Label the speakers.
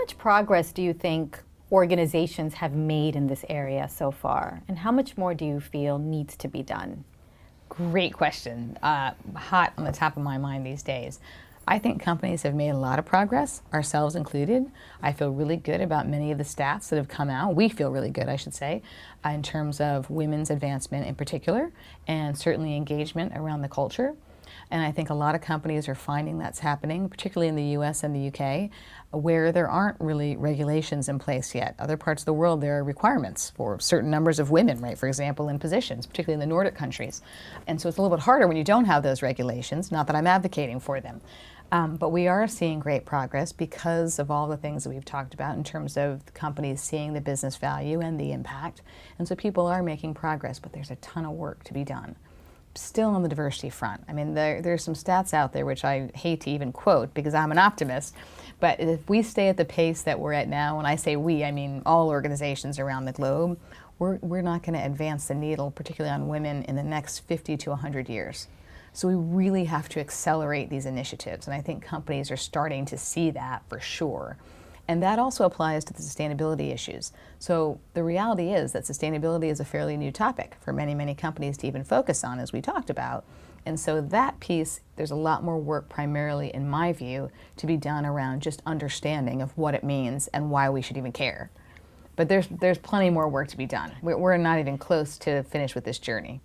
Speaker 1: much progress do you think organizations have made in this area so far? And how much more do you feel needs to be done?
Speaker 2: Great question. Hot on the top of my mind these days. I think companies have made a lot of progress, ourselves included. I feel really good about many of the stats that have come out. We feel really good, I should say, in terms of women's advancement in particular, and certainly engagement around the culture. And I think a lot of companies are finding that's happening, particularly in the US and the UK, where there aren't really regulations in place yet. Other parts of the world, there are requirements for certain numbers of women, right, for example, in positions, particularly in the Nordic countries. And so it's a little bit harder when you don't have those regulations, not that I'm advocating for them. But we are seeing great progress because of all the things that we've talked about in terms of companies seeing the business value and the impact. And so people are making progress, but there's a ton of work to be done. Still on the diversity front. I mean, there's some stats out there which I hate to even quote because I'm an optimist, but if we stay at the pace that we're at now, when I say we, I mean all organizations around the globe, we're not going to advance the needle, particularly on women, in the next 50 to 100 years. So we really have to accelerate these initiatives, and I think companies are starting to see that for sure. And that also applies to the sustainability issues. So the reality is that sustainability is a fairly new topic for many, many companies to even focus on, as we talked about. And so that piece, there's a lot more work primarily, in my view, to be done around just understanding of what it means and why we should even care. But there's plenty more work to be done. We're not even close to finish with this journey.